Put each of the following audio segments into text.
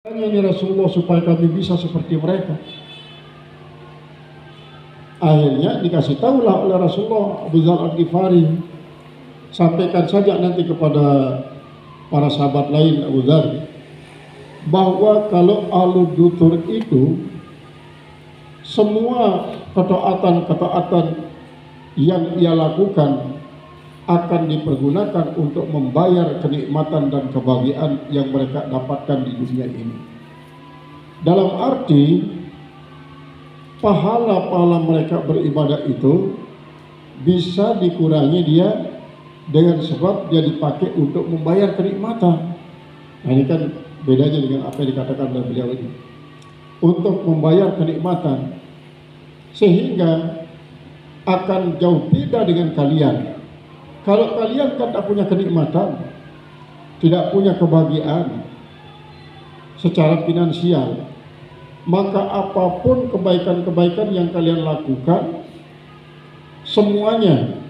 Ini Rasulullah supaya kami bisa seperti mereka. Akhirnya dikasih tahulah oleh Rasulullah, Abu Dzar Al-Ghifari, sampaikan saja nanti kepada para sahabat lain Abu Dzar, bahwa kalau ahlu dutur itu semua ketaatan yang ia lakukan akan dipergunakan untuk membayar kenikmatan dan kebahagiaan yang mereka dapatkan di dunia ini. Dalam arti pahala-pahala mereka beribadah itu bisa dikurangi dia dengan sebab dia dipakai untuk membayar kenikmatan. Nah, ini kan bedanya dengan apa yang dikatakan oleh beliau ini. Untuk membayar kenikmatan, sehingga akan jauh beda dengan kalian. Kalau kalian kan tak punya kenikmatan, tidak punya kebahagiaan secara finansial, maka apapun kebaikan-kebaikan yang kalian lakukan, semuanya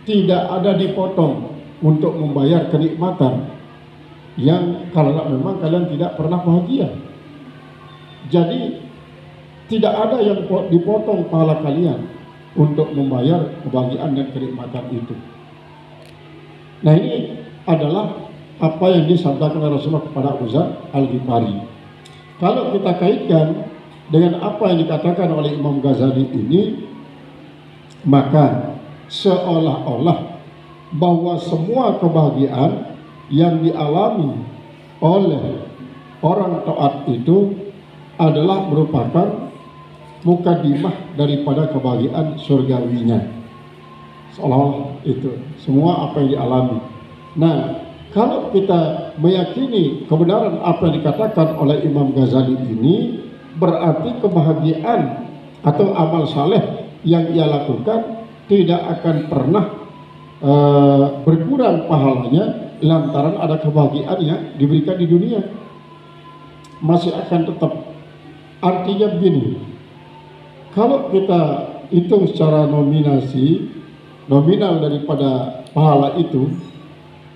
tidak ada dipotong untuk membayar kenikmatan yang kalau memang kalian tidak pernah bahagia. Jadi tidak ada yang dipotong pahala kalian untuk membayar kebahagiaan dan kenikmatan itu. Nah, ini adalah apa yang disabdakan oleh Rasulullah kepada Abu Dzar Al-Ghifari. Kalau kita kaitkan dengan apa yang dikatakan oleh Imam Ghazali ini, maka seolah-olah bahwa semua kebahagiaan yang dialami oleh orang taat itu adalah merupakan mukadimah daripada kebahagiaan surgawinya. Seolah itu semua apa yang dialami. Nah, kalau kita meyakini kebenaran apa yang dikatakan oleh Imam Ghazali ini, berarti kebahagiaan atau amal saleh yang ia lakukan tidak akan pernah berkurang pahalanya lantaran ada kebahagiaan yang diberikan di dunia. Masih akan tetap. Artinya begini, kalau kita hitung secara nominal daripada pahala itu,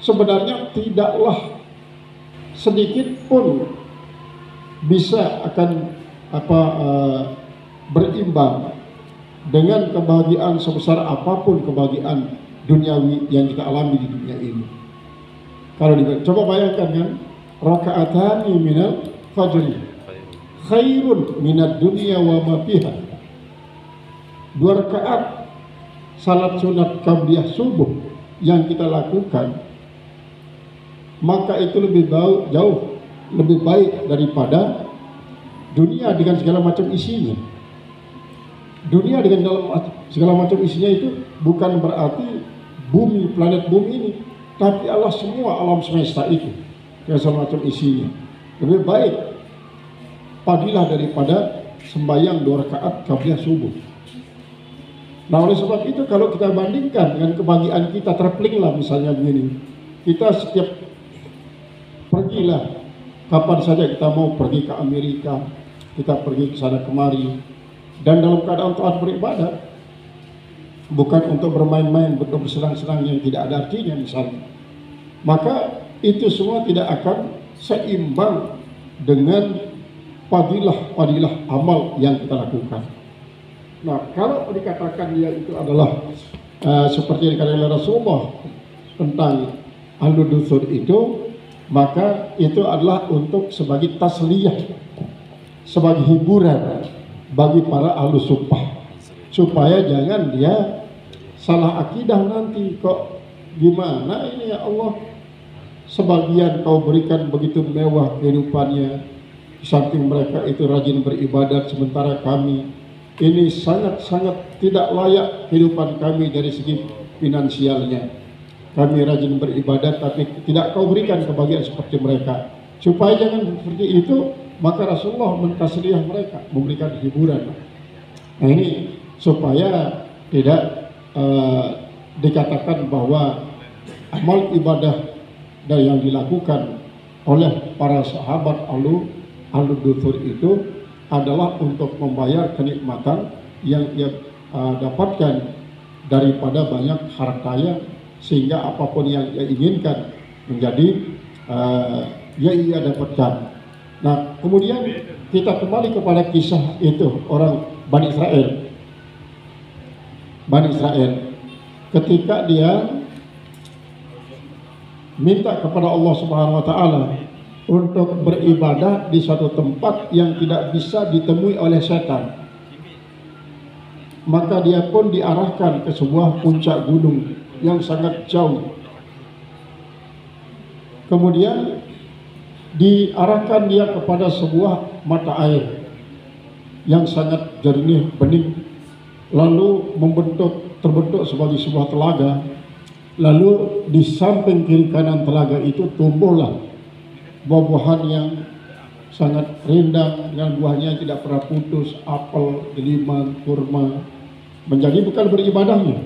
sebenarnya tidaklah sedikit pun bisa akan berimbang dengan kebahagiaan sebesar apapun kebahagiaan duniawi yang kita alami di dunia ini. Kalau coba bayangkan kan, rakaatani minal fajri khairun minad dunya wa ma fiha. 2 rakaat salat sunat qabliyah subuh yang kita lakukan, maka itu jauh lebih baik daripada dunia dengan segala macam isinya. Dunia dengan segala macam isinya itu bukan berarti bumi, planet bumi ini, tapi Allah semua alam semesta itu dengan segala macam isinya lebih baik fadilah daripada sembahyang 2 rakaat qabliyah subuh. Nah, oleh sebab itu kalau kita bandingkan dengan kebahagiaan kita, travelinglah misalnya begini, kita setiap pergilah kapan saja kita mau pergi ke Amerika, kita pergi ke sana kemari, dan dalam keadaan taat beribadah, bukan untuk bermain-main, untuk bersenang-senang yang tidak ada artinya misalnya, maka itu semua tidak akan seimbang dengan fadilah amal yang kita lakukan. Nah, kalau dikatakan dia itu adalah seperti yang dikatakan oleh Rasulullah tentang ahlu dutsur itu, maka itu adalah untuk sebagai tasliyah, sebagai hiburan bagi para ahlu suffah, supaya jangan dia salah akidah nanti, kok gimana ini ya Allah, sebagian kau berikan begitu mewah kehidupannya, di samping mereka itu rajin beribadat, sementara kami ini sangat-sangat tidak layak kehidupan kami dari segi finansialnya. Kami rajin beribadat tapi tidak kau berikan kebahagiaan seperti mereka. Supaya jangan seperti itu, maka Rasulullah mentasliyah mereka, memberikan hiburan. Nah, ini supaya tidak dikatakan bahwa amal ibadah yang dilakukan oleh para sahabat ahlu dutsur itu adalah untuk membayar kenikmatan yang ia dapatkan daripada banyak hartanya, sehingga apapun yang ia inginkan menjadi ia dapatkan. Nah, kemudian kita kembali kepada kisah itu orang Bani Israel. Bani Israel ketika dia minta kepada Allah Subhanahu wa taala untuk beribadah di suatu tempat yang tidak bisa ditemui oleh setan, maka dia pun diarahkan ke sebuah puncak gunung yang sangat jauh. Kemudian diarahkan dia kepada sebuah mata air yang sangat jernih, bening, lalu terbentuk sebagai sebuah telaga. Lalu di samping kiri kanan telaga itu tumbuhlah buah-buahan yang sangat rindang, yang buahnya tidak pernah putus, apel, delima, kurma, menjadi bekal beribadahnya.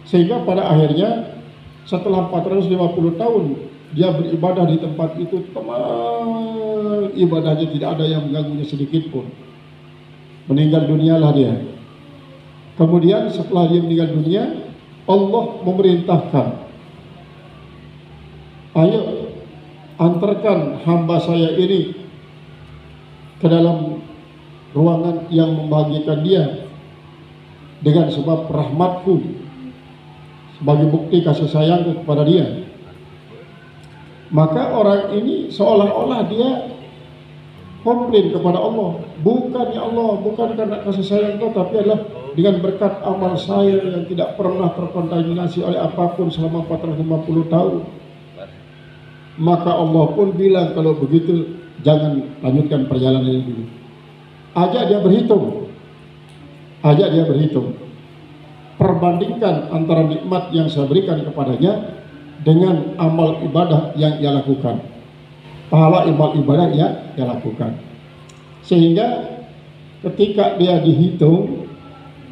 Sehingga pada akhirnya setelah 450 tahun dia beribadah di tempat itu, teman, ibadahnya tidak ada yang mengganggunya sedikit pun. Meninggal dunialah dia. Kemudian setelah dia meninggal dunia, Allah memerintahkan, ayo antarkan hamba saya ini ke dalam ruangan yang membahagiakan dia dengan sebab rahmatku, sebagai bukti kasih sayangku kepada dia. Maka orang ini seolah-olah dia komplain kepada Allah, bukan ya Allah, bukan karena kasih sayang kau, tapi adalah dengan berkat amal saya yang tidak pernah terkontaminasi oleh apapun selama 450 tahun. Maka Allah pun bilang, kalau begitu jangan lanjutkan perjalanan ini dulu. Ajak dia berhitung. Perbandingkan antara nikmat yang saya berikan kepadanya dengan amal ibadah yang ia lakukan, pahala amal ibadah yang dia lakukan. Sehingga ketika dia dihitung,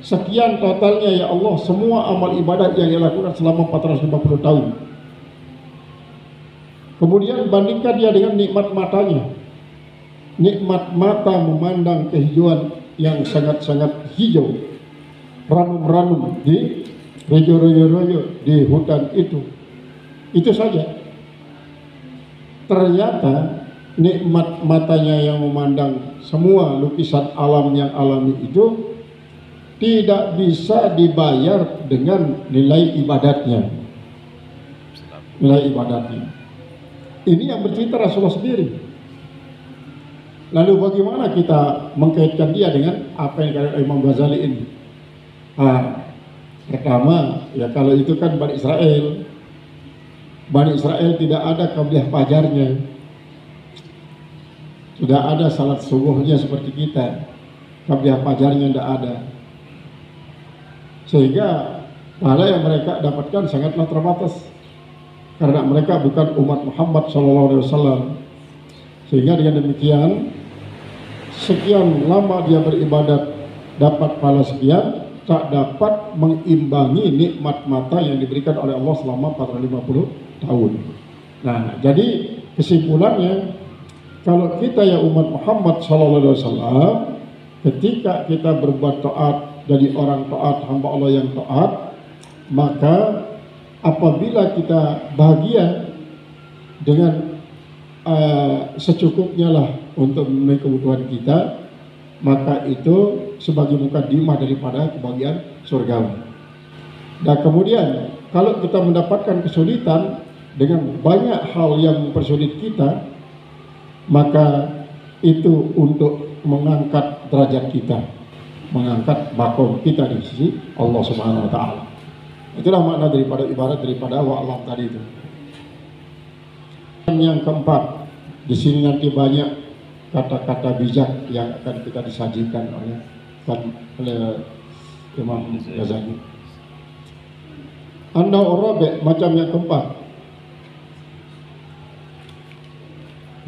sekian totalnya ya Allah, semua amal ibadah yang dia lakukan selama 450 tahun. Kemudian bandingkan dia dengan nikmat matanya. Nikmat mata memandang kehijauan yang sangat-sangat hijau, ranum-ranum di royo-royo di hutan itu. Itu saja. Ternyata nikmat matanya yang memandang semua lukisan alam yang alami itu tidak bisa dibayar dengan nilai ibadatnya. Ini yang bercerita Rasulullah sendiri. Lalu bagaimana kita mengkaitkan dia dengan apa yang dikatakan Imam Ghazali ini? Pertama, ya kalau itu kan Bani Israel. Bani Israel tidak ada qabliyah fajarnya. Sudah ada salat subuhnya seperti kita, qabliyah fajarnya tidak ada. Sehingga pahala yang mereka dapatkan sangatlah terbatas, karena mereka bukan umat Muhammad SAW. Sehingga dengan demikian, sekian lama dia beribadat dapat pahala sekian, tak dapat mengimbangi nikmat mata yang diberikan oleh Allah selama 450 tahun. Nah, jadi kesimpulannya, kalau kita ya umat Muhammad SAW, ketika kita berbuat taat, jadi orang taat, hamba Allah yang taat, maka apabila kita bahagia dengan secukupnya lah untuk memenuhi kebutuhan kita, maka itu sebagai mukadimah daripada kebahagiaan surgawi. Dan kemudian kalau kita mendapatkan kesulitan dengan banyak hal yang mempersulit kita, maka itu untuk mengangkat derajat kita, mengangkat makom kita di sisi Allah Subhanahu wa taala. Itulah makna daripada ibarat daripada wa'alam tadi itu. Yang keempat, di sini nanti banyak kata-kata bijak yang akan kita disajikan oleh Imam Ghazali. An-Naw'arabi, macam yang keempat,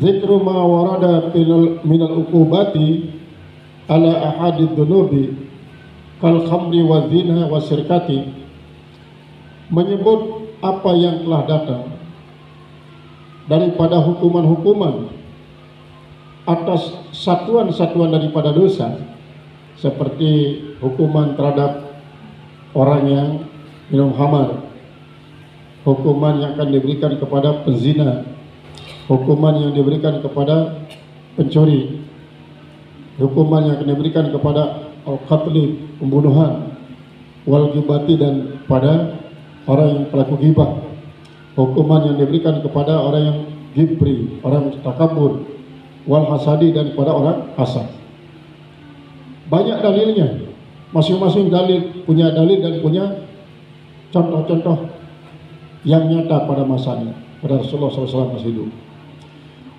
zikru ma warada minal uqubati ala ahadid dunubi kal khamri wa zina wa syirkati, menyebut apa yang telah datang daripada hukuman-hukuman atas satuan-satuan daripada dosa, seperti hukuman terhadap orang yang minum khamar, hukuman yang akan diberikan kepada penzina, hukuman yang diberikan kepada pencuri, hukuman yang diberikan kepada al-qatli, pembunuhan, wal ghibati, dan pada orang yang pelaku ghibah, hukuman yang diberikan kepada orang yang ghibri, orang yang takabur, wal hasadi, dan kepada orang hasad. Banyak dalilnya, masing-masing dalil punya dalil dan punya contoh-contoh yang nyata pada masanya, pada Rasulullah SAW masih hidup.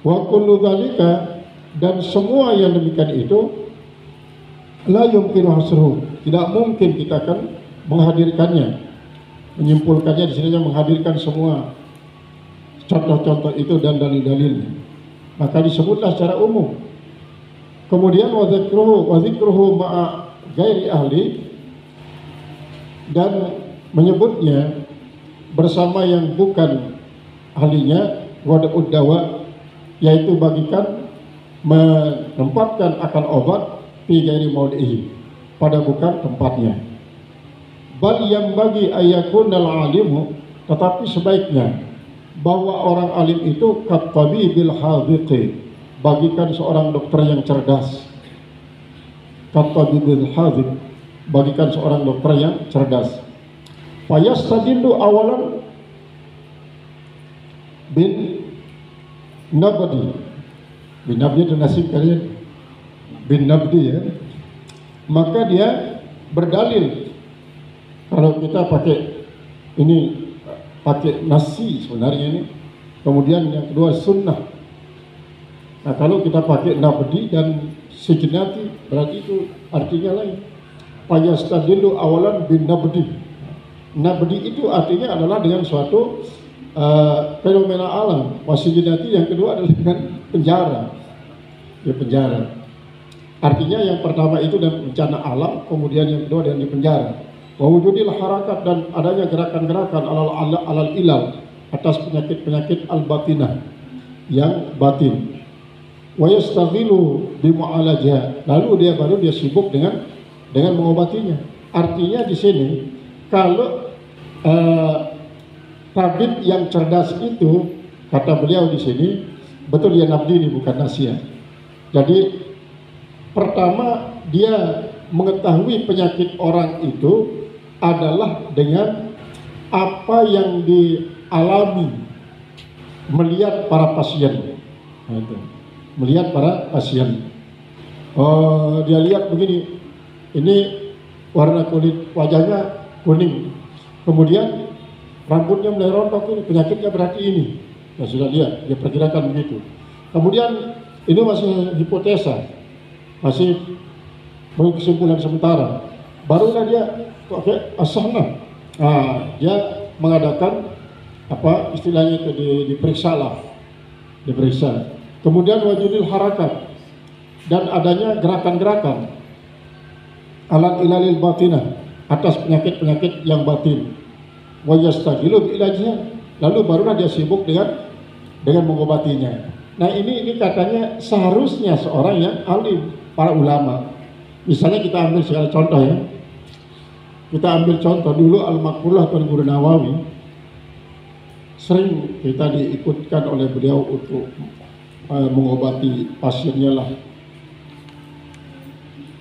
Wa kullu dzalika, dan semua yang demikian itu la yumkinu hasruhu, tidak mungkin kita akan menghadirkannya, menyimpulkannya di sini, menghadirkan semua contoh-contoh itu dan dalil-dalilnya, maka disebutlah secara umum. Kemudian wa dzikruhu ma'a ghairi ahli, dan menyebutnya bersama yang bukan ahlinya, wada'ud dawa, yaitu bagikan menempatkan akan obat fi ghairi maudihi, pada bukan tempatnya. Bal yang bagi ayakunal alimu, tetapi sebaiknya bahwa orang alim itu kattabibil hadhiqi, bagikan seorang dokter yang cerdas. Kattabibil hadhiq, bagikan seorang dokter yang cerdas. Fayastadillu awalan bin nabdi, bin nabdi itu nasib kalian, bin nabdi, ya. Maka dia berdalil, kalau kita pakai ini, pakai nasi sebenarnya ini, kemudian yang kedua sunnah. Nah, kalau kita pakai nabdi dan sijnati, berarti itu artinya lain. Fayastadillu awalan bin nabdi. Nabdi itu artinya adalah dengan suatu fenomena alam. Wasijnati yang kedua adalah dengan penjara. Ya, penjara. Artinya yang pertama itu dan bencana alam, kemudian yang kedua dengan di penjara. Wa wujudil harakat, dan adanya gerakan-gerakan alal ilal, atas penyakit-penyakit al-batinah, yang batin. Wa yastaghilu bimu'alajah, lalu dia sibuk dengan mengobatinya. Artinya di sini kalau tabib yang cerdas itu, kata beliau di sini, betul dia nabdi ini, bukan nasihat. Jadi pertama dia mengetahui penyakit orang itu adalah dengan apa yang dialami, melihat para pasien. Nah, itu. Melihat para pasien. Oh, dia lihat begini, ini warna kulit wajahnya kuning, kemudian rambutnya mulai rontok, ini penyakitnya berarti ini. Ya sudah lihat, dia perkirakan begitu. Kemudian ini masih hipotesa, masih kesimpulan sementara. Barulah dia pakai as-sunnah. Nah, dia mengadakan apa istilahnya itu, diperiksa. Kemudian wajudil harakat, dan adanya gerakan-gerakan alat ilalil batinah, atas penyakit-penyakit yang batin. Wa yastagilu ilajnya, lalu barulah dia sibuk dengan mengobatinya. Nah, ini katanya seharusnya seorang yang alim, para ulama. Misalnya kita ambil segala contoh, ya. Kita ambil contoh dulu Al-Maqbulah Tuan Guru Nawawi, sering kita diikutkan oleh beliau untuk mengobati pasiennya lah.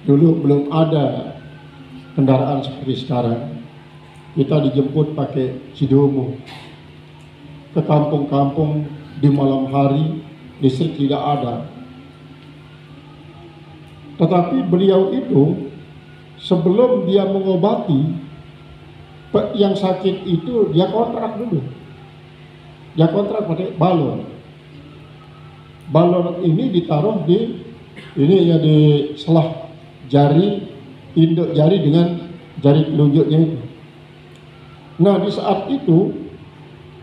Dulu belum ada kendaraan seperti sekarang. Kita dijemput pakai Cidomo ke kampung-kampung di malam hari, listrik tidak ada. Tetapi beliau itu sebelum dia mengobati yang sakit itu, dia kontrak dulu. Dia kontrak pakai balon. Balon ini ditaruh di selah jari, induk jari dengan jari telunjuknya itu. Nah, di saat itu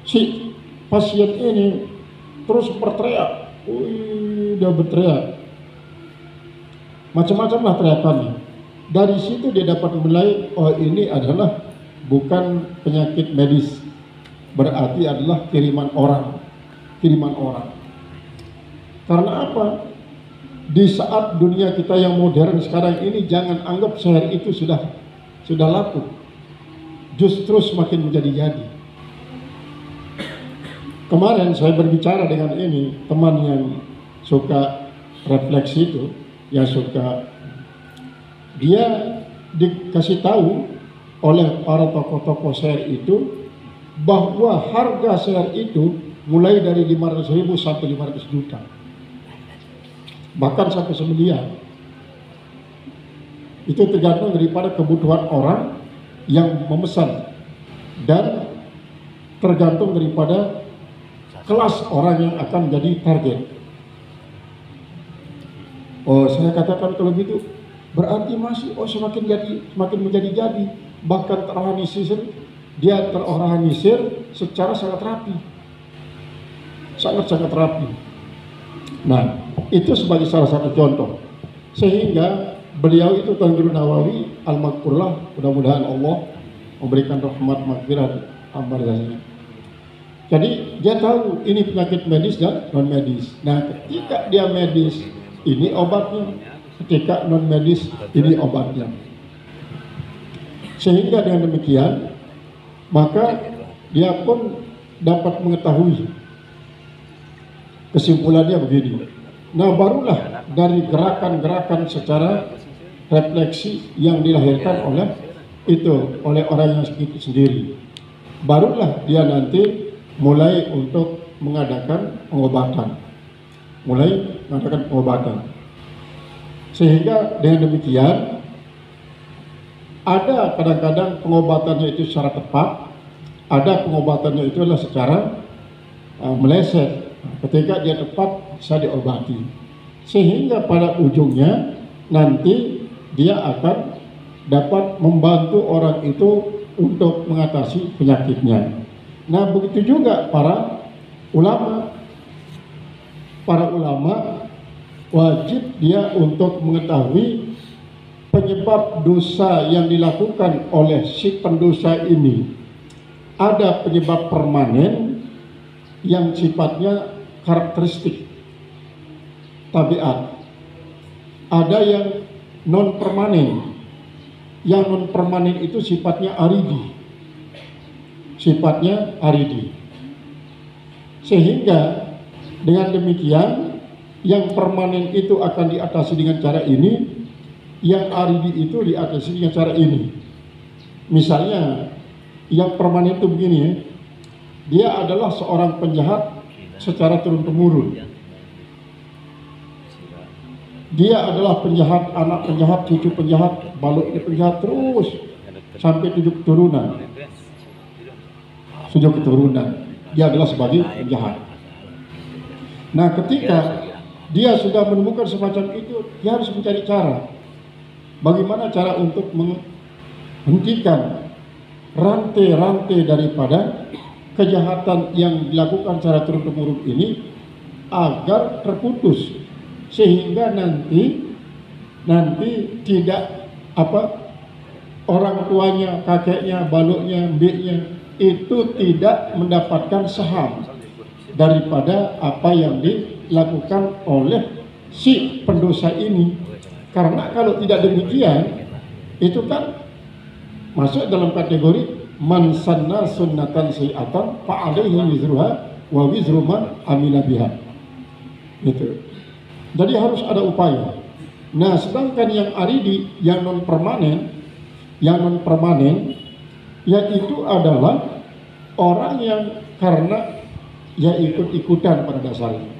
si pasien ini terus berteriak. Dia berteriak. Macam-macam lah teriakannya. Dari situ dia dapat menilai, oh ini adalah bukan penyakit medis, berarti adalah kiriman orang. Karena apa? Di saat dunia kita yang modern sekarang ini, jangan anggap sihir itu sudah laku. Justru semakin menjadi-jadi. Kemarin saya berbicara dengan ini teman yang suka refleksi itu, yang suka, dia dikasih tahu oleh para tokoh-tokoh share itu bahwa harga share itu mulai dari 500.000 sampai 500 juta, bahkan sampai semiliar. Itu tergantung daripada kebutuhan orang yang memesan dan tergantung daripada kelas orang yang akan jadi target. Oh, saya katakan kalau begitu berarti masih semakin menjadi-jadi, bahkan terorganisir, dia terorganisir secara sangat rapi, sangat rapi. Nah, itu sebagai salah satu contoh. Sehingga beliau itu Tuan Guru Nawawi Al-Maghfurlah, mudah-mudahan Allah memberikan rahmat maghfirah ambarzahnya. Jadi dia tahu ini penyakit medis dan non medis. Nah, ketika dia medis, ini obatnya. Ketika non medis, ini obatnya. Sehingga dengan demikian, maka dia pun dapat mengetahui. Kesimpulannya begini. Nah, barulah dari gerakan-gerakan secara refleksi yang dilahirkan oleh orang yang segitu sendiri, barulah dia nanti mulai untuk mengadakan pengobatan, sehingga dengan demikian ada kadang-kadang pengobatannya itu secara tepat, ada pengobatannya itu adalah secara meleset. Ketika dia tepat bisa diobati, sehingga pada ujungnya nanti dia akan dapat membantu orang itu untuk mengatasi penyakitnya. Nah, begitu juga para ulama. Para ulama wajib dia untuk mengetahui penyebab dosa yang dilakukan oleh si pendosa ini. Ada penyebab permanen yang sifatnya karakteristik tabiat. Ada yang non permanen. Yang non permanen itu sifatnya aridi. Sehingga dengan demikian yang permanen itu akan diatasi dengan cara ini, yang aridi itu diatasi dengan cara ini. Misalnya yang permanen itu begini ya, dia adalah seorang penjahat secara turun-temurun. Dia adalah penjahat, anak penjahat, cucu penjahat, baloknya penjahat terus sampai 7 keturunan. Dia adalah sebagai penjahat. Nah, ketika dia sudah menemukan semacam itu, dia harus mencari cara. Bagaimana cara untuk menghentikan rantai-rantai daripada kejahatan yang dilakukan secara turun-temurun ini agar terputus, sehingga nanti tidak orang tuanya, kakeknya, baloknya, mbeknya itu tidak mendapatkan saham daripada apa yang dilakukan oleh si pendosa ini. Karena kalau tidak demikian, itu kan masuk dalam kategori man sanna sunnatan sayyi'atan fa alaihi wizruha wa wizru man amila biha. Gitu. Jadi harus ada upaya. Nah, sedangkan yang aridi, yang non permanen, yaitu adalah orang yang karena ya ikut-ikutan pada dasarnya.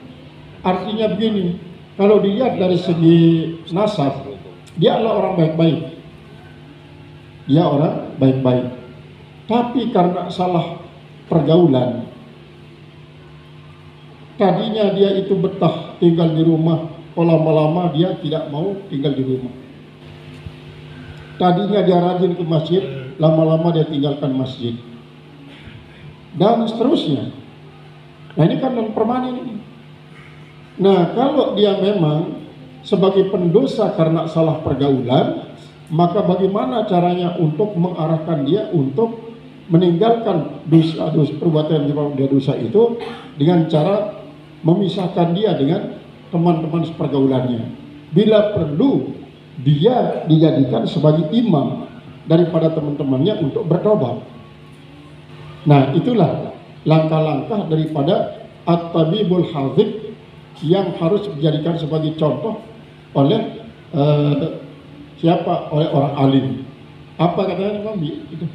Artinya begini, kalau dilihat dari segi nasab, dia adalah orang baik-baik. Tapi karena salah pergaulan, tadinya dia itu betah tinggal di rumah, lama-lama dia tidak mau tinggal di rumah. Tadinya dia rajin ke masjid, lama-lama dia tinggalkan masjid, dan seterusnya. Nah, ini kan non permanen. Nah, kalau dia memang sebagai pendosa karena salah pergaulan, maka bagaimana caranya untuk mengarahkan dia untuk meninggalkan dosa perbuatan yang dia dosa itu dengan cara memisahkan dia dengan teman-teman sepergaulannya. Bila perlu, dia dijadikan sebagai imam daripada teman-temannya untuk bertobat. Nah, itulah langkah-langkah daripada at-tabibul hadzik yang harus dijadikan sebagai contoh oleh siapa? Oleh orang alim. Apa katanya Imam itu?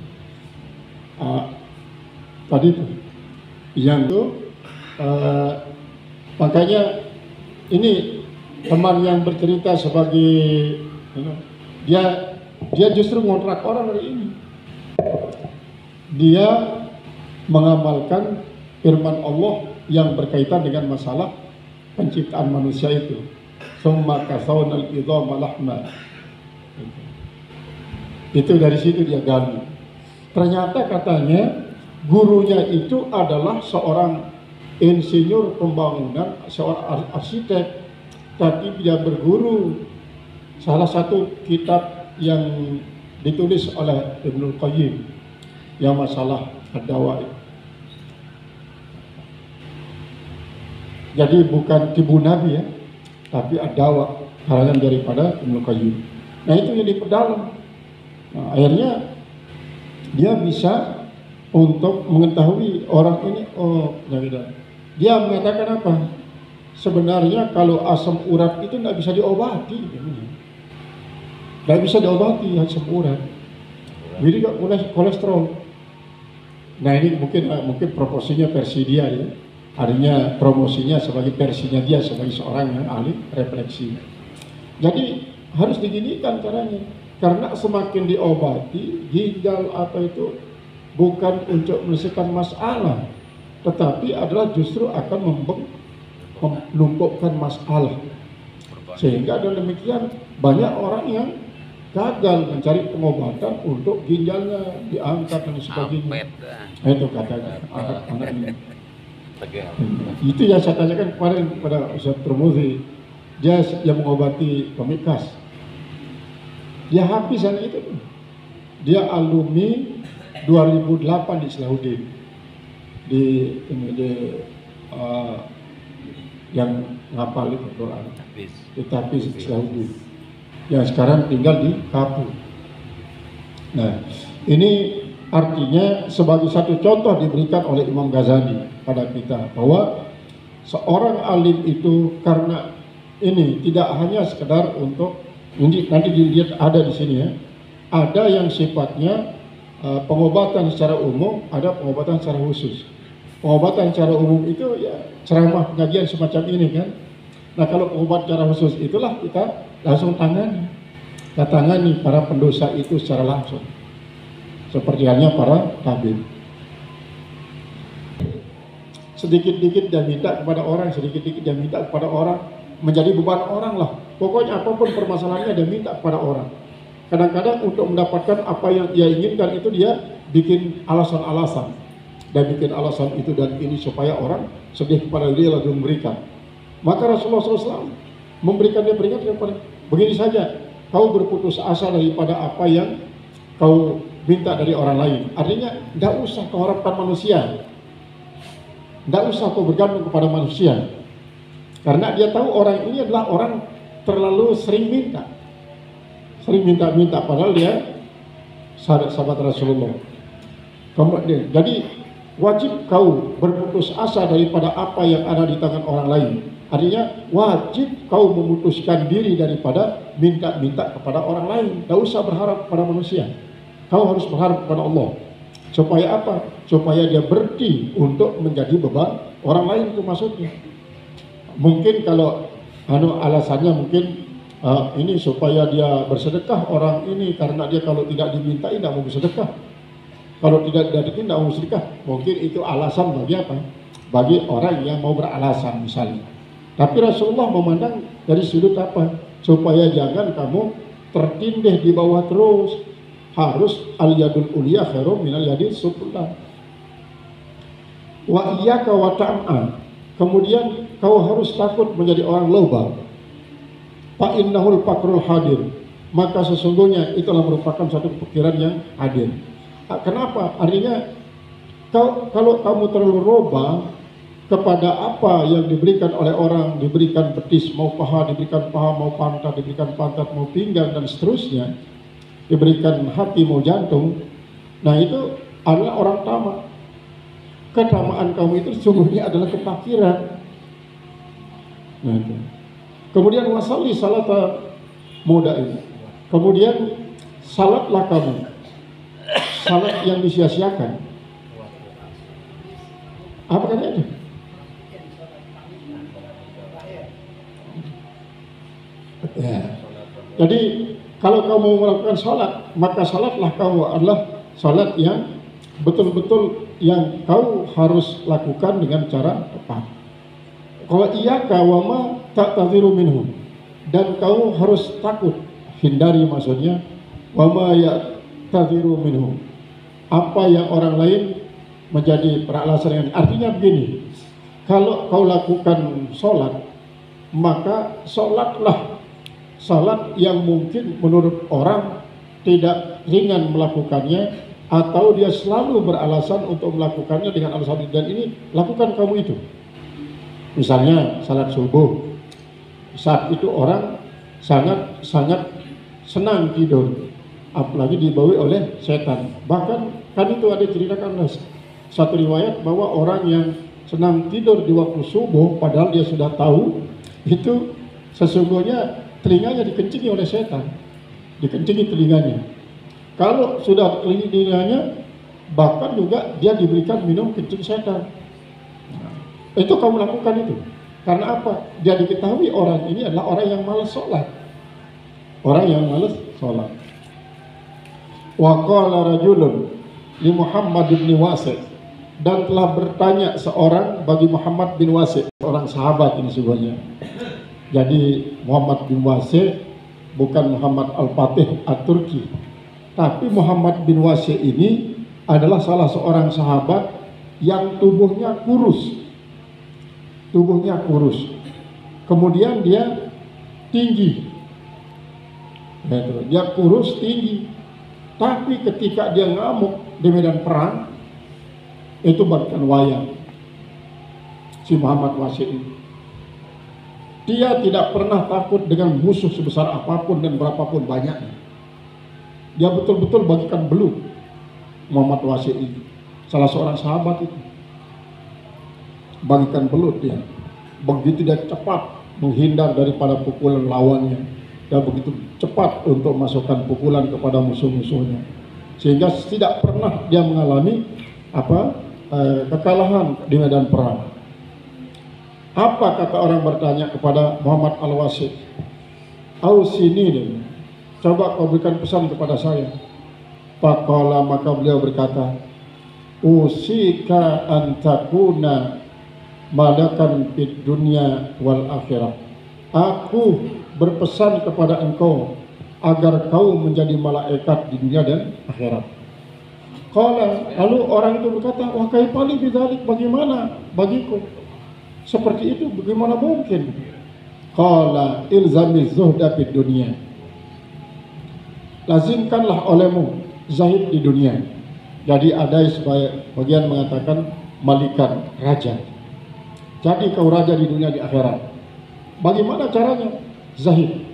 Tadi itu yang itu makanya ini teman yang bercerita sebagai dia justru ngontrak orang dari ini. Dia mengamalkan firman Allah yang berkaitan dengan masalah penciptaan manusia itu. Summa kasawnal idhama lahma. Itu dari situ dia gali. Ternyata katanya gurunya itu adalah seorang insinyur pembangunan, seorang arsitek, tapi dia berguru salah satu kitab yang ditulis oleh Ibnul Qayyim yang masalah ad-dawa. Jadi bukan tibu nabi ya, tapi ad-dawa, karangan daripada Ibnul Qayyim. Nah itu yang diperdalam. Nah, akhirnya dia bisa untuk mengetahui orang ini, oh dia mengatakan apa? Sebenarnya kalau asam urat itu tidak bisa diobati, tidak bisa diobati asam urat. Jadi oleh kolesterol. Nah ini mungkin proporsinya versi dia ya, artinya promosinya sebagai versinya dia sebagai seorang yang ahli refleksi. Jadi harus diginikan caranya. Karena semakin diobati, ginjal apa itu bukan untuk menyelesaikan masalah, tetapi adalah justru akan menumpukkan masalah. Sehingga dengan demikian banyak orang yang gagal mencari pengobatan untuk ginjalnya diangkat dan sebagainya. Itu katanya anak-anak ini. Itu yang saya tanyakan kemarin pada Ustaz Turmuzi, dia yang mengobati pemikas. Dia habisan itu. Dia alumni 2008 di Salahuddin. Yang ngapal itu Quran. Di Tapiz Salahuddin. Yang sekarang tinggal di Kapu. Nah, ini artinya sebagai satu contoh diberikan oleh Imam Ghazali pada kita bahwa seorang alim itu karena ini tidak hanya sekedar untuk nanti dilihat ada di sini ya, ada yang sifatnya pengobatan secara umum, ada pengobatan secara khusus. Pengobatan secara umum itu ya ceramah pengajian semacam ini kan. Nah kalau pengobatan secara khusus itulah kita langsung tangani, kita tangani para pendosa itu secara langsung, seperti halnya para tabib. Sedikit-dikit dia minta kepada orang, sedikit-dikit dia minta kepada orang, menjadi beban orang lah. Pokoknya apapun permasalahannya dia minta kepada orang. Kadang-kadang untuk mendapatkan apa yang dia inginkan itu dia bikin alasan-alasan. Dan bikin alasan itu dan ini supaya orang sedih kepada dia lalu memberikan. Maka Rasulullah SAW memberikan dia peringatan kepada begini saja, kau berputus asa daripada apa yang kau minta dari orang lain. Artinya tidak usah kau harapkan manusia, tidak usah kau bergantung kepada manusia. Karena dia tahu orang ini adalah orang terlalu sering minta. Sering minta-minta padahal dia sahabat Rasulullah. Kemudian, jadi wajib kau berputus asa daripada apa yang ada di tangan orang lain. Artinya wajib kau memutuskan diri daripada minta-minta kepada orang lain. Tidak usah berharap kepada manusia. Kau harus berharap kepada Allah. Supaya apa? Supaya dia berhenti untuk menjadi beban orang lain, itu maksudnya. Mungkin kalau alasannya mungkin ini supaya dia bersedekah orang ini, karena dia kalau tidak dimintai tidak mau bersedekah, kalau tidak didatangi tidak mau bersedekah. Mungkin itu alasan bagi apa? Bagi orang yang mau beralasan misalnya. Tapi Rasulullah memandang dari sudut apa? Supaya jangan kamu tertindih di bawah terus. Harus al-yadul uliya khairum minal yadis sufla. Wa iyyaka wa ta'am. Kemudian kau harus takut menjadi orang loba. Fa innahul fakrul hadir. Maka sesungguhnya itulah merupakan satu pikiran yang hadir. Kenapa? Artinya kalau kamu terlalu roba kepada apa yang diberikan oleh orang, diberikan betis, mau paha, diberikan paha, mau pantat, diberikan pantat, mau pinggang dan seterusnya, diberikan hati, mau jantung. Nah itu adalah orang tamak. Keutamaan kamu itu sesungguhnya adalah kefakiran. Nah, itu. Kemudian wasalli salata muda ini. Kemudian salatlah kamu, salat yang disia-siakan. Apa katanya itu? Ya. Jadi kalau kamu melakukan salat, maka salatlah kamu adalah salat yang betul-betul yang kau harus lakukan dengan cara tepat. Kalau iyyaka wa ma ta'tadhiru minhum, dan kamu harus takut, hindari maksudnya, wa ma ya'tadhiru minhum, apa yang orang lain menjadi peralasan yang artinya begini, kalau kau lakukan sholat, maka sholatlah salat yang mungkin menurut orang tidak ringan melakukannya, atau dia selalu beralasan untuk melakukannya dengan alasan dan ini, lakukan kamu itu. Misalnya salat subuh, saat itu orang sangat senang tidur, apalagi dibawa oleh setan. Bahkan kan itu ada ceritakan satu riwayat bahwa orang yang senang tidur di waktu subuh padahal dia sudah tahu itu sesungguhnya telinganya dikencingi oleh setan, dikencingi telinganya. Kalau sudah telinganya, bahkan juga dia diberikan minum kencing setan. Itu kamu lakukan itu. Karena apa? Dia diketahui orang ini adalah orang yang malas sholat. Orang yang malas sholat. Wa qala rajulun li Muhammad bin Wasi', dan telah bertanya seorang bagi Muhammad bin Wasi', orang sahabat ini sebenarnya. Jadi Muhammad bin Wasi' bukan Muhammad Al-Fatih At-Turki, tapi Muhammad bin Wasi' ini adalah salah seorang sahabat yang tubuhnya kurus. Tubuhnya kurus. Kemudian dia tinggi. Dia kurus tinggi. Tapi ketika dia ngamuk di medan perang, itu bagikan wayang. Si Muhammad Wasi' ini. Dia tidak pernah takut dengan musuh sebesar apapun dan berapapun banyaknya. Dia betul-betul bagikan belut. Muhammad Wasi' ini salah seorang sahabat itu bagikan belut dia. Begitu dia cepat menghindar daripada pukulan lawannya, dan begitu cepat untuk masukkan pukulan kepada musuh-musuhnya, sehingga tidak pernah dia mengalami kekalahan di medan perang. Apa kata orang bertanya kepada Muhammad Al-Wasi'? Ausini, coba kau berikan pesan kepada saya. Faqala, maka beliau berkata, usika antakuna malakan fid dunya wal akhirah. Aku berpesan kepada engkau agar kau menjadi malaikat di dunia dan akhirat. Qala, lalu orang itu berkata, wah kaifali bidzalik, bagaimana bagiku seperti itu, bagaimana mungkin? Qala ilzamiz zuhda fid dunya, lazimkanlah olehmu zahid di dunia. Jadi ada sebagian mengatakan malikan, raja. Jadi kau raja di dunia di akhirat. Bagaimana caranya? Zahid.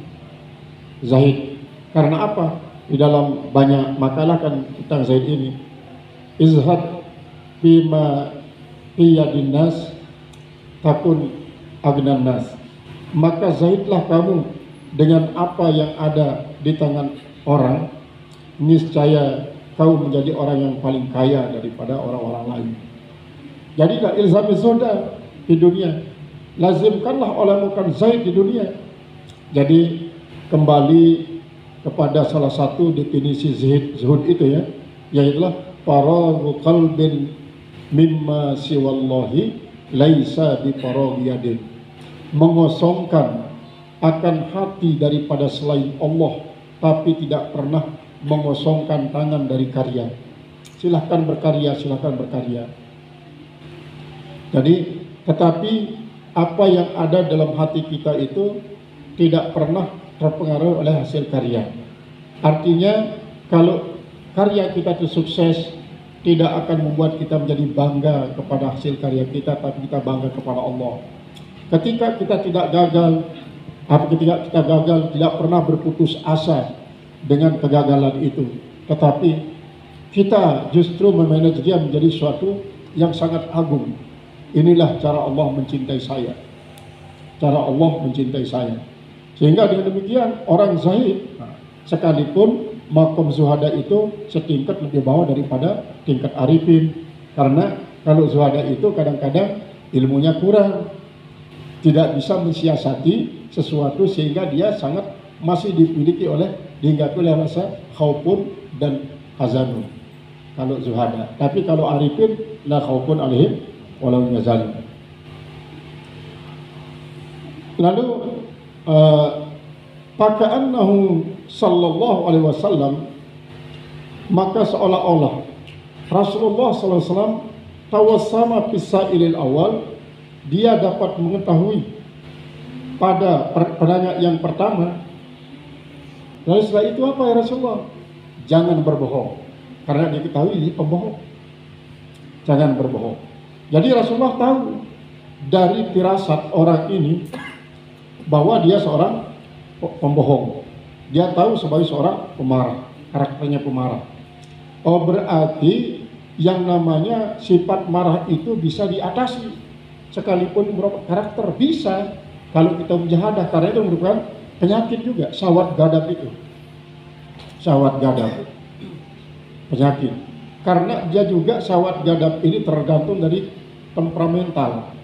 Zahid. Karena apa? Di dalam banyak makalah kan tentang zahid ini. Izhad bima iyadin nas takun agnan nas. Maka zahidlah kamu dengan apa yang ada di tangan orang, niscaya kau menjadi orang yang paling kaya daripada orang-orang lain. Jadi ilzami zuhda di dunia, lazimkanlah olehmu kan zahid di dunia. Jadi kembali kepada salah satu definisi zuhud itu ya, yaitu faraghu qalbin mimma siwallahi laisa bi faraghi yadin, mengosongkan akan hati daripada selain Allah, tapi tidak pernah mengosongkan tangan dari karya. Silahkan berkarya, silahkan berkarya. Jadi tetapi apa yang ada dalam hati kita itu tidak pernah terpengaruh oleh hasil karya. Artinya kalau karya kita itu sukses, tidak akan membuat kita menjadi bangga kepada hasil karya kita, tapi kita bangga kepada Allah. Ketika kita tidak gagal, ketika kita gagal, tidak pernah berputus asa dengan kegagalan itu, tetapi kita justru memanage dia menjadi suatu yang sangat agung. Inilah cara Allah mencintai saya. Cara Allah mencintai saya. Sehingga dengan demikian orang zahid sekalipun makom zuhada itu setingkat lebih bawah daripada tingkat arifin. Karena kalau zuhada itu kadang-kadang ilmunya kurang, tidak bisa mensiasati sesuatu sehingga dia sangat masih dimiliki oleh dihinggapi oleh rasa khaufun dan hazanun. Kalau zuhada. Tapi kalau arifin la khaufun alaihim walau yazalun. Lalu paka'annahu sallallahu alaihi wasallam, maka seolah-olah Rasulullah sallallahu alaihi wasallam tawassama fisailil awal, dia dapat mengetahui pada penanya yang pertama. Lalu setelah itu apa ya Rasulullah? Jangan berbohong, karena diketahui ini pembohong. Jangan berbohong. Jadi Rasulullah tahu dari firasat orang ini bahwa dia seorang pembohong. Dia tahu sebagai seorang pemarah, karakternya pemarah. Oh, berarti yang namanya sifat marah itu bisa diatasi. Sekalipun merupakan karakter bisa kalau kita mujahadah, karena itu merupakan penyakit juga. Syahwat gadab itu, syahwat gadab penyakit, karena dia juga syahwat gadab ini tergantung dari temperamental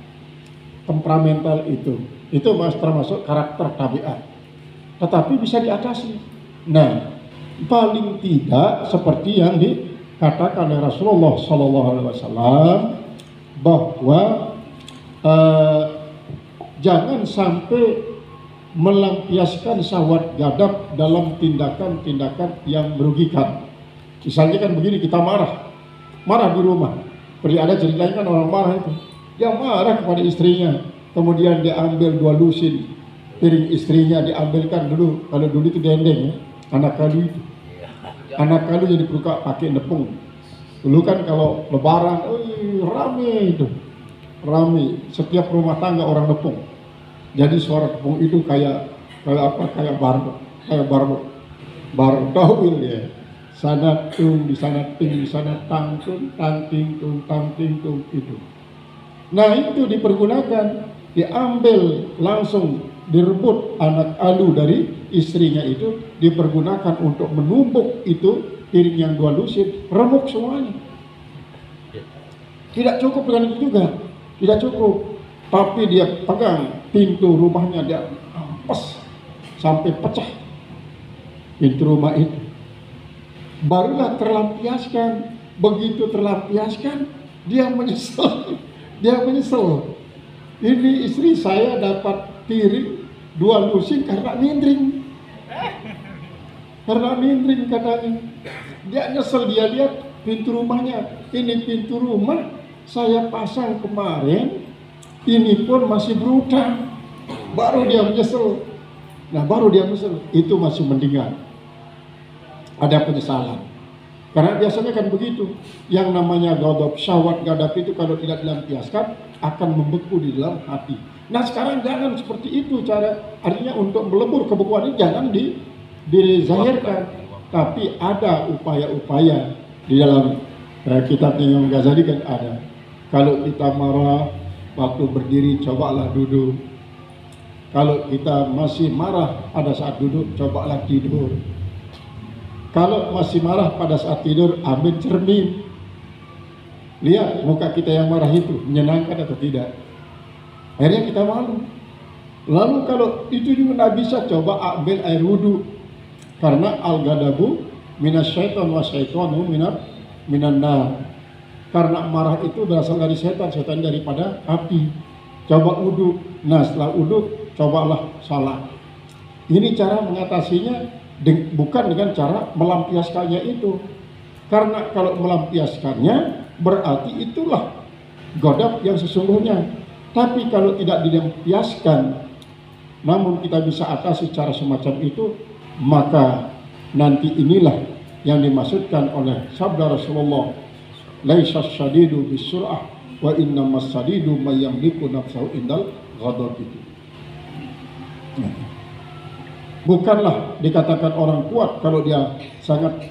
itu termasuk karakter tabiat, tetapi bisa diatasi. Nah, paling tidak seperti yang dikatakan oleh Rasulullah SAW bahwa jangan sampai melampiaskan syahwat gadab dalam tindakan-tindakan yang merugikan. Misalnya kan begini, kita marah di rumah. Seperti ada ceritanya kan orang marah itu, dia marah kepada istrinya, kemudian dia ambil 2 lusin piring istrinya, diambilkan dulu. Kalau dulu itu dendeng ya, anak kalu itu, anak kalu jadi dibuka pakai nepung. Dulu kan kalau lebaran, rame itu, rame, setiap rumah tangga orang nepung. Jadi suara tepung itu kayak bardawil ya. Sana tung, di sana ting, di sana tang tung, tang ting tung, tang ting tung itu. Nah, itu dipergunakan, diambil langsung, direbut anak alu dari istrinya itu, dipergunakan untuk menumbuk itu piring yang 2 lusin, remuk semuanya. Tidak cukup dengan itu juga, tidak cukup. Tapi dia pegang pintu rumahnya, dia ampes sampai pecah pintu rumah itu. Barulah terlampiaskan. Begitu terlampiaskan, dia menyesal. Dia menyesal. Ini istri saya dapat piring 2 lusin karena mindring. Karena mindring katanya. Dia nyesel, dia lihat pintu rumahnya. Ini pintu rumah saya pasang kemarin, ini pun masih berutang. Baru dia menyesal. Nah, baru dia menyesal. Itu masih mendingan. Ada penyesalan. Karena biasanya kan begitu. Yang namanya ghadab, syahwat gadab itu kalau tidak dilampiaskan akan membeku di dalam hati. Nah, sekarang jangan seperti itu cara, artinya untuk melebur kebekuan ini jangan dizahirkan. Tapi ada upaya-upaya di dalam kitab Imam Ghazali kan ada. Kalau kita marah waktu berdiri, cobalah duduk. Kalau kita masih marah pada saat duduk, cobalah tidur. Kalau masih marah pada saat tidur, ambil cermin. Lihat muka kita yang marah itu menyenangkan atau tidak. Akhirnya kita malu. Lalu kalau itu juga tidak bisa, coba ambil air wudhu. Karena al-ghadabu minasyaiton wa syaitonu minan nar. Karena marah itu berasal dari setan, setan daripada api. Coba wudhu. Nah, setelah wudhu, cobalah salat. Ini cara mengatasinya, bukan dengan cara melampiaskannya itu. Karena kalau melampiaskannya berarti itulah ghadab yang sesungguhnya. Tapi kalau tidak dilampiaskan, namun kita bisa atasi cara semacam itu, maka nanti inilah yang dimaksudkan oleh sabda Rasulullah, laisa syadidu bisur'ah wa innamas syadidu may yamliku nafsahu indal ghadab itu. Bukanlah dikatakan orang kuat kalau dia sangat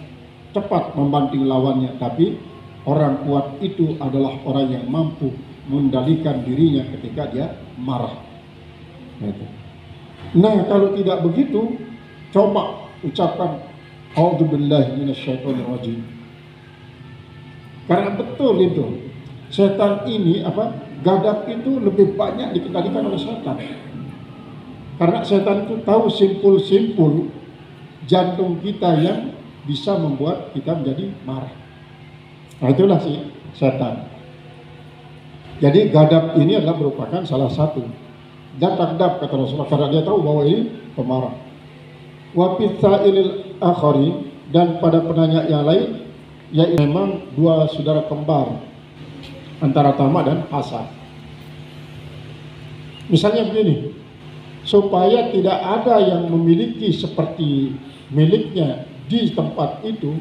cepat membanting lawannya, tapi Orang kuat itu adalah orang yang mampu mengendalikan dirinya ketika dia marah. Gitu. Nah, kalau tidak begitu, coba ucapkan A'udzubillahi minasyaitonirrajim. Karena betul itu, setan ini gadap itu lebih banyak dikendalikan oleh setan. Karena setan itu tahu simpul-simpul jantung kita yang bisa membuat kita menjadi marah. Nah, itulah si setan. Jadi gadap ini adalah merupakan salah satu. Gadap kata Rasulullah, karena dia tahu bahwa ini pemarah. Wa fitsailil akhari, dan pada penanya yang lain, yaitu memang dua saudara kembar antara tamak dan hasad. Misalnya begini, supaya tidak ada yang memiliki seperti miliknya di tempat itu,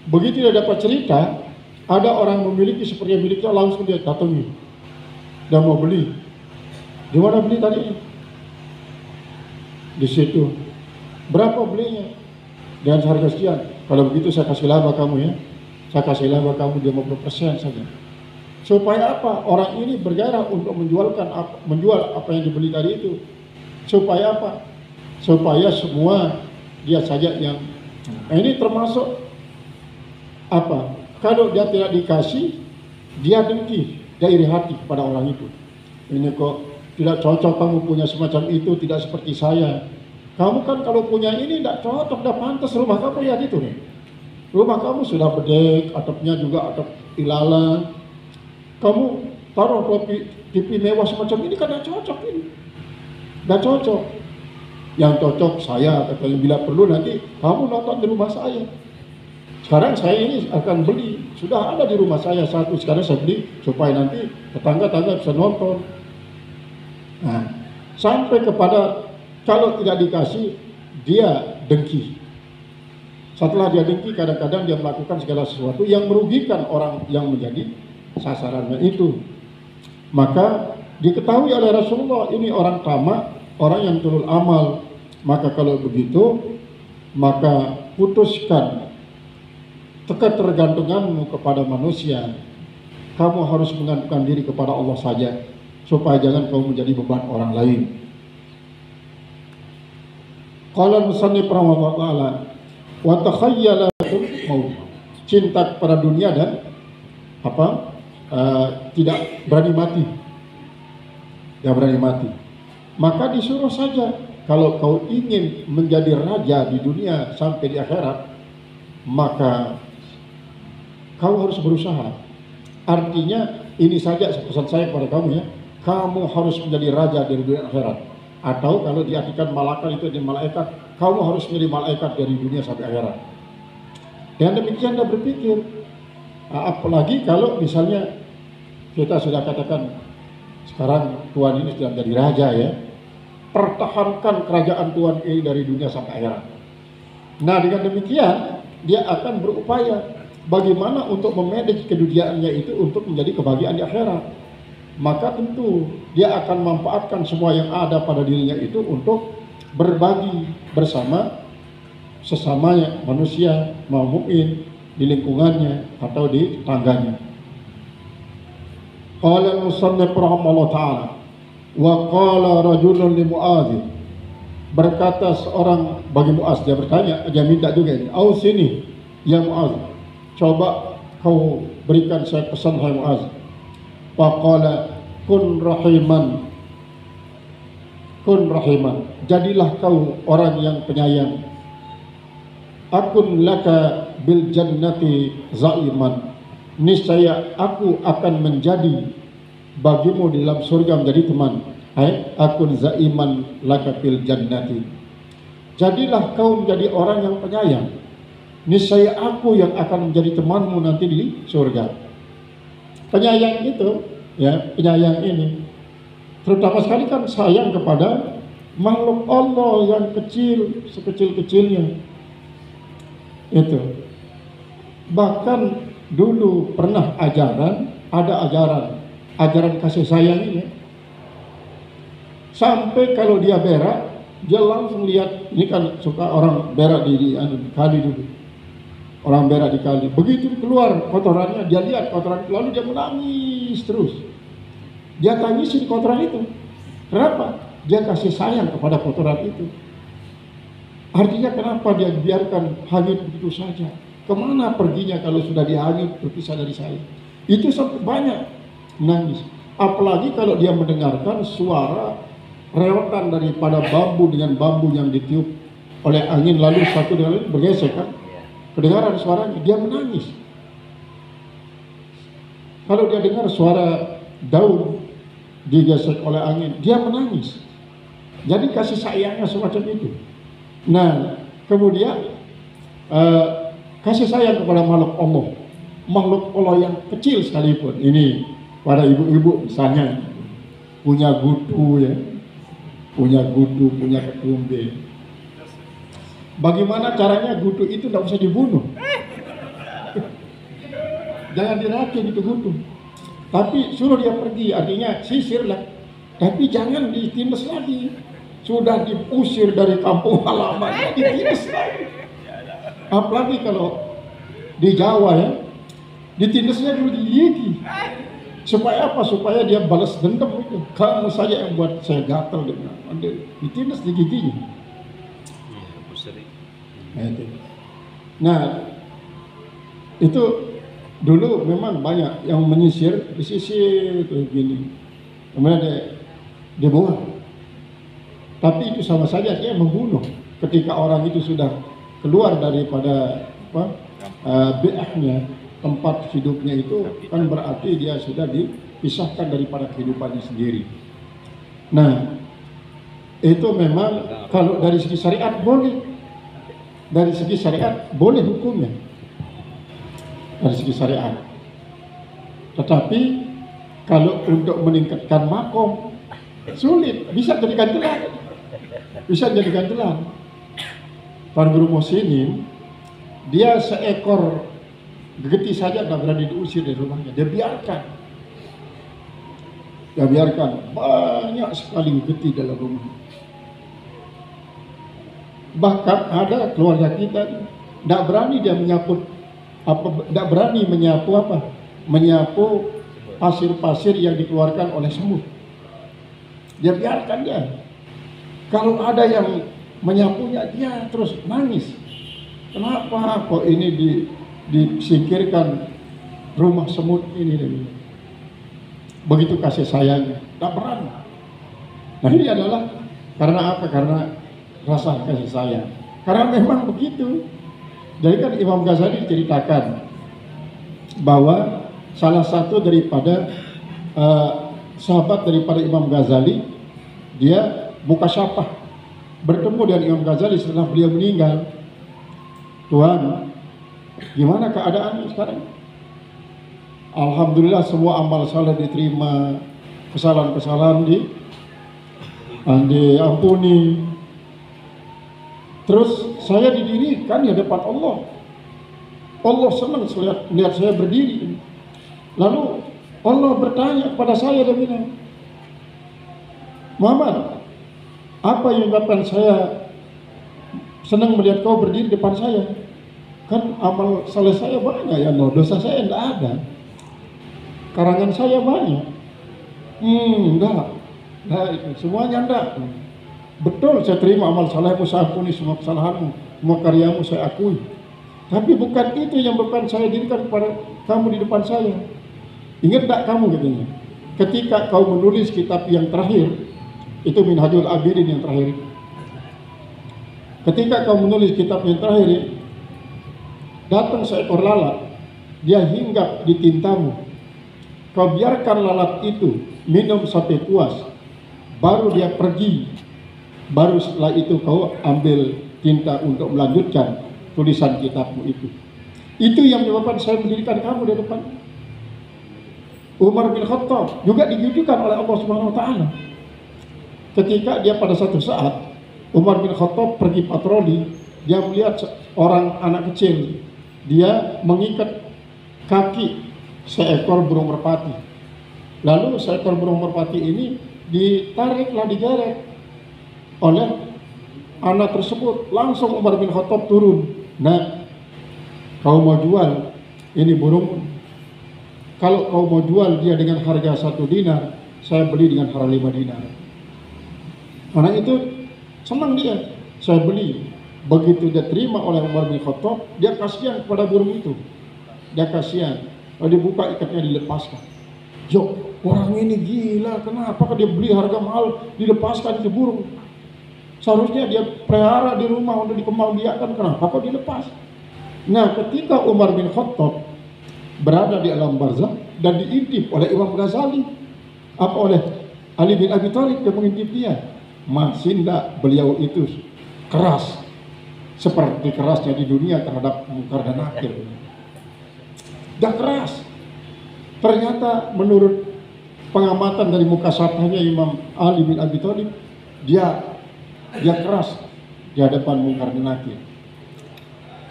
begitu dia dapat cerita ada orang memiliki seperti miliknya, langsung dia datangi dan mau beli. Di mana beli tadi? Di situ. Berapa belinya? Dan harga sekian. Kalau begitu saya kasih laba kamu ya. Saya kasih laba kamu 50% saja. Supaya apa? Orang ini bergairah untuk menjual apa yang dibeli tadi itu. Supaya apa? Supaya semua dia saja yang ini termasuk apa? Kalau dia tidak dikasih, dia dengki, dia iri hati pada orang itu. Ini kok tidak cocok kamu punya semacam itu, tidak seperti saya. Kamu kan kalau punya ini tidak cocok, tidak pantas. Rumah kamu lihat itu nih. Rumah kamu sudah bedek, atapnya juga atap ilalang. Kamu taruh TV mewah semacam ini kan tidak cocok ini. Tidak cocok. Yang cocok saya, katanya bila perlu nanti kamu nonton di rumah saya. Sekarang saya ini akan beli, sudah ada di rumah saya satu, sekarang saya beli supaya nanti tetangga-tetangga bisa nonton. Nah, sampai kepada kalau tidak dikasih, dia dengki. Setelah dia dengki, kadang-kadang dia melakukan segala sesuatu yang merugikan orang yang menjadi sasarannya itu. Maka diketahui oleh Rasulullah, ini orang tamak, orang yang turul amal. Maka kalau begitu, maka putuskan ketergantunganmu kepada manusia. Kamu harus menggantungkan diri kepada Allah saja, supaya jangan kamu menjadi beban orang lain. Qala musannif rahimahullah ta'ala, wa takhayyalatum maut, cinta kepada dunia dan tidak berani mati. Tidak berani mati. Maka disuruh saja, kalau kau ingin menjadi raja di dunia sampai di akhirat, maka kau harus berusaha. Artinya ini saja pesan saya kepada kamu ya, kamu harus menjadi raja dari dunia akhirat. Atau kalau diartikan malaikat itu di malaikat, kamu harus menjadi malaikat dari dunia sampai akhirat. Dan demikian dia berpikir. Apalagi kalau misalnya kita sudah katakan sekarang Tuhan ini sudah menjadi raja ya, pertahankan kerajaan Tuhan ini dari dunia sampai akhirat. Nah, dengan demikian dia akan berupaya bagaimana untuk memanage keduniaannya itu untuk menjadi kebahagiaan di akhirat. Maka tentu dia akan memanfaatkan semua yang ada pada dirinya itu untuk berbagi bersama sesamanya manusia, mau mukmin di lingkungannya atau di tetangganya. Qala al-musannif rahimahullah ta'ala, wa qala rajulun li Mu'adz, berkata seorang bagi Mu'adz, dia bertanya, dia minta juga ini, "Au sini ya Mu'adz, coba kau berikan saya pesan hai Mu'adz." Faqala kun rahiman, jadilah kau orang yang penyayang. Akun laka bil jannati zaiman, niscaya aku akan menjadi bagimu di dalam surga menjadi teman. Akun zaiman laka bil jannati, jadilah kau menjadi orang yang penyayang, niscaya aku yang akan menjadi temanmu nanti di surga. Penyayang itu ya, penyayang ini terutama sekali kan sayang kepada makhluk Allah yang kecil, sekecil-kecilnya itu. Bahkan dulu pernah ada ajaran kasih sayang ini, sampai kalau dia berak dia langsung lihat, ini kan suka orang berak di kali dulu, orang berak di kali. Begitu keluar kotorannya, dia lihat kotoran itu, lalu dia menangis terus. Dia tangisin kotoran itu. Kenapa? Dia kasih sayang kepada kotoran itu. Artinya kenapa dia biarkan hanyut begitu saja? Kemana perginya kalau sudah dihanyut berpisah dari saya? Itu sampai banyak nangis. Apalagi kalau dia mendengarkan suara reotan daripada bambu dengan bambu yang ditiup oleh angin, lalu satu dengan lain bergesek kan? Kedengaran suaranya, dia menangis. Kalau dia dengar suara daun digesek oleh angin, dia menangis. Jadi kasih sayangnya semacam itu. Nah, kemudian kasih sayang kepada makhluk Allah yang kecil sekalipun. Ini para ibu-ibu misalnya punya gutu ya, punya ketumbe. Bagaimana caranya gutu itu tidak usah dibunuh? Jangan diracun itu gutu. Tapi suruh dia pergi, artinya sisirlah. Tapi jangan ditindas lagi. Sudah diusir dari kampung halamannya, ditindas lagi. Apalagi kalau di Jawa ya, ditindasnya dulu digigit. Supaya apa? Supaya dia balas dendam itu. Kamu saja yang buat saya gatal dengan ditindas di giginya. Nah, itu dulu memang banyak yang menyisir, disisir kayak gini, kemudian dibuang. Tapi itu sama saja dia membunuh. Ketika orang itu sudah keluar daripada bi'ahnya, tempat hidupnya itu kan berarti dia sudah dipisahkan daripada kehidupannya sendiri. Nah, itu memang kalau dari segi syariat boleh. Dari segi syariat boleh hukumnya. Dari segi syariat. Tetapi kalau untuk meningkatkan makom sulit, bisa jadikan telan. Bisa jadikan telan. Tuan Guru Muhsinin, dia seekor gegeti saja tidak berani diusir dari rumahnya. Dia biarkan banyak sekali gegeti dalam rumah. Bahkan ada keluarga kita tidak berani dia menyapu menyapu pasir-pasir yang dikeluarkan oleh semut. Dia biarkan dia. Kalau ada yang menyapunya, dia terus nangis. Kenapa kok ini disingkirkan rumah semut ini? Begitu kasih sayangnya, tidak berani. Nah, ini adalah karena apa? Karena rasa kasih sayang. Karena memang begitu. Jadi kan Imam Ghazali ceritakan bahwa salah satu daripada sahabat daripada Imam Ghazali, dia mukasyafah bertemu dengan Imam Ghazali setelah beliau meninggal. Tuhan, gimana keadaan sekarang? Alhamdulillah semua amal saleh diterima, kesalahan-kesalahan diampuni. Terus saya didirikan di depan Allah. Allah senang melihat saya berdiri. Lalu Allah bertanya kepada saya, dia bilang, Muhammad, apa yang menyebabkan saya senang melihat kau berdiri di depan saya? Kan amal saleh saya banyak ya Allah, dosa saya tidak ada. Karangan saya banyak. Enggak. Semuanya enggak. Betul, saya terima amal salehmu, saya ampuni semua kesalahanmu, semua karyamu saya akui. Tapi bukan itu yang bukan saya dirikan kepada kamu di depan saya. Ingat tak kamu katanya, ketika kau menulis kitab yang terakhir, itu Minhajul Abidin yang terakhir. Ketika kau menulis kitab yang terakhir, datang seekor lalat, dia hinggap di tintamu. Kau biarkan lalat itu minum sampai puas, baru dia pergi. Baru setelah itu kau ambil tinta untuk melanjutkan tulisan kitabmu itu. Itu yang menyebabkan saya mendirikan kamu di depan. Umar bin Khattab juga digitukan oleh Allah Subhanahu wa taala. Ketika dia pada satu saat Umar bin Khattab pergi patroli, dia melihat orang anak kecil, dia mengikat kaki seekor burung merpati. Lalu seekor burung merpati ini ditariklah, digeret oleh anak tersebut. Langsung Umar bin Khattab turun. Nah, kau mau jual ini burung, kalau kau mau jual dia dengan harga 1 dinar, saya beli dengan harga 5 dinar. Karena itu senang dia, saya beli. Begitu dia terima oleh Umar bin Khattab, dia kasihan kepada burung itu. Dia kasihan. Kalau dibuka ikatnya dilepaskan. Yo, orang ini gila, kenapa dia beli harga mahal, dilepaskan itu burung? Seharusnya dia pelihara di rumah untuk dikembangbiakkan, kenapa kok dilepas? Nah, ketika Umar bin Khattab berada di alam barzakh dan diintip oleh Imam Ghazali, oleh Ali bin Abi Thalib yang mengintip dia, masih tidak beliau itu keras seperti kerasnya di dunia terhadap Munkar dan Nakir. Dah keras. Ternyata menurut pengamatan dari mukasafahnya Imam Ali bin Abi Thalib, dia keras di hadapan Munkar dan Nakir.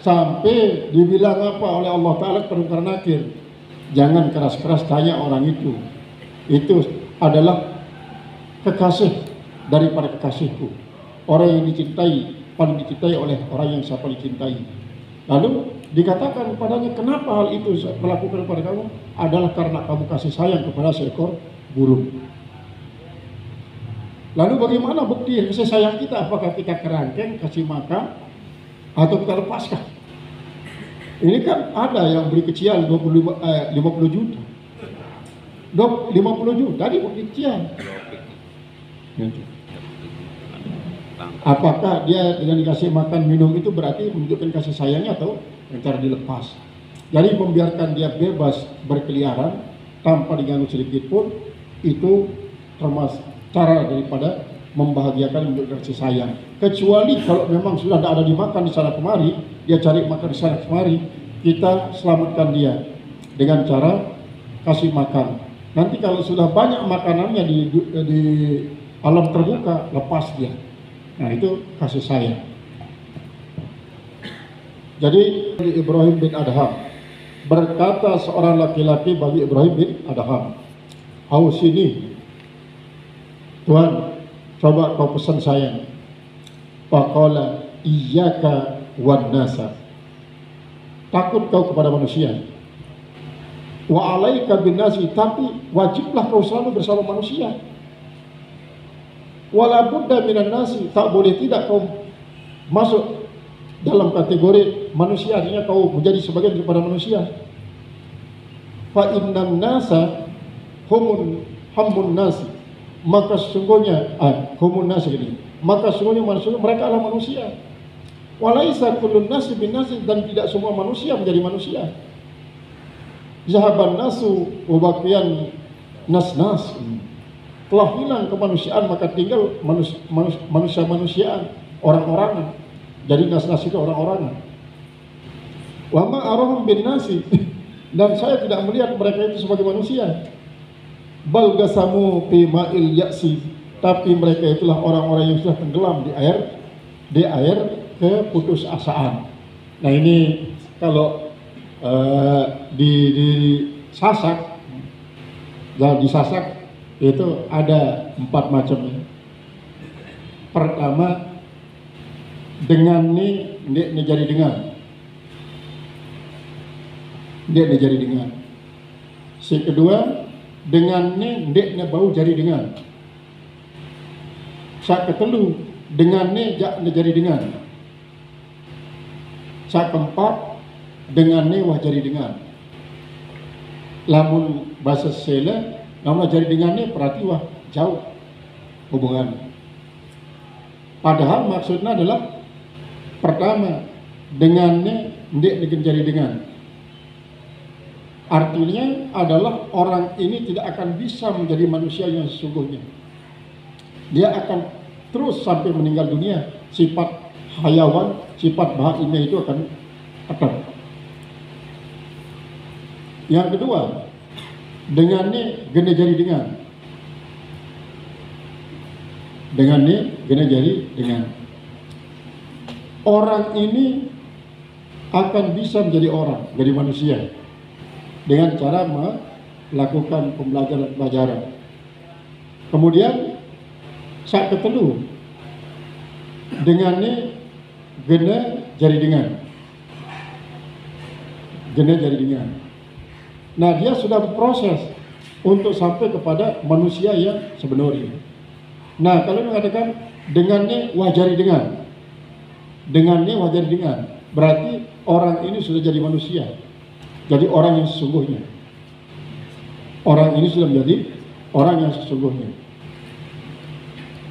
Sampai dibilang apa oleh Allah Ta'ala kepada Munkar dan Nakir, jangan keras-keras tanya orang itu adalah kekasih daripada kekasihku, orang yang dicintai, paling dicintai oleh orang yang saya paling cintai. Lalu dikatakan kepadanya, kenapa hal itu saya melakukan kepada kamu? Adalah karena kamu kasih sayang kepada seekor burung. Lalu bagaimana bukti kasih sayang kita? Apakah kita kerangkeng, kasih makan, atau kita lepaskan? Ini kan ada yang beli kecil 50 juta. 50 juta dibeli kecil. Apakah dia dengan dikasih makan minum itu berarti menunjukkan kasih sayangnya atau cara dilepas? Jadi membiarkan dia bebas berkeliaran tanpa diganggu sedikit pun, itu termasuk cara daripada membahagiakan menunjukkan kasih sayang. Kecuali kalau memang sudah tidak ada dimakan di sana kemari, dia cari makan di sana kemari, kita selamatkan dia dengan cara kasih makan. Nanti kalau sudah banyak makanannya di alam terbuka, lepas dia. Nah, itu kasih sayang. Jadi Ibrahim bin Adham, berkata seorang laki-laki bagi Ibrahim bin Adham, "Ausini, Tuhan, coba kau pesan saya." Faqala iyyaka wan nasa, takut kau kepada manusia. Wa alaika bin nasi, tapi wajiblah kau selalu bersama manusia. Wala budda minan nasi, tak boleh tidak kau masuk dalam kategori manusia, artinya kau menjadi sebagian daripada manusia. Fa innan nasa hamun nasi, maka sesungguhnya humun nasi ini, maka sesungguhnya manusia mereka adalah manusia. Walaisa kullun nasi bin nasi, dan tidak semua manusia menjadi manusia. Zahaban nasu wa baqiyan nas. Telah hilang kemanusiaan, maka tinggal manusia-manusiaan, orang-orangan. Jadi nas-nas itu orang-orangan. Wa ma arahum bin nasi, dan saya tidak melihat mereka itu sebagai manusia. Bal gasamu fi ma'il ya'si, tapi mereka itulah orang-orang yang sudah tenggelam di air keputusasaan. Nah, ini kalau di Sasak, di Sasak itu ada 4 macam. Pertama, dengan ni jadi dengan, dia jadi dengan. Si kedua, dengan ni bau jadi dengan. Sak ketelu, dengan ni jadi dengan. Sak keempat, dengan ni wah jadi dengan. Lamun bahasa Sela, namun jadi dengan ni berarti wah jauh hubungan. Padahal maksudnya adalah pertama, dengan ni jadi dengan. Artinya adalah orang ini tidak akan bisa menjadi manusia yang sesungguhnya. Dia akan terus sampai meninggal dunia, sifat hayawan, sifat bahimah itu akan tetap. Yang kedua, dengan ni gena jadi dengan. Dengan ni gena jadi dengan. Orang ini akan bisa menjadi orang, jadi manusia, dengan cara melakukan pembelajaran. Kemudian saat ketelu, dengan ni gena jadi dengan. gene jadi dengan. Nah, dia sudah berproses untuk sampai kepada manusia yang sebenarnya. Nah, kalau mengatakan dengannya wajari dengannya wajari dengan, berarti orang ini sudah jadi manusia, jadi orang yang sesungguhnya. Orang ini sudah menjadi orang yang sesungguhnya.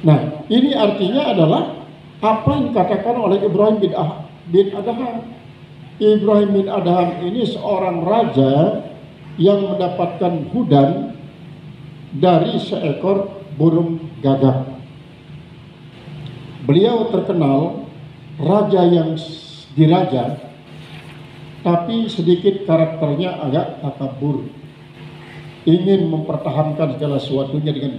Nah, ini artinya adalah apa yang dikatakan oleh Ibrahim bin Adham. Ibrahim bin Adham ini seorang raja yang mendapatkan hudan dari seekor burung gagak. Beliau terkenal raja yang diraja, tapi sedikit karakternya agak takabur, ingin mempertahankan segala sesuatunya dengan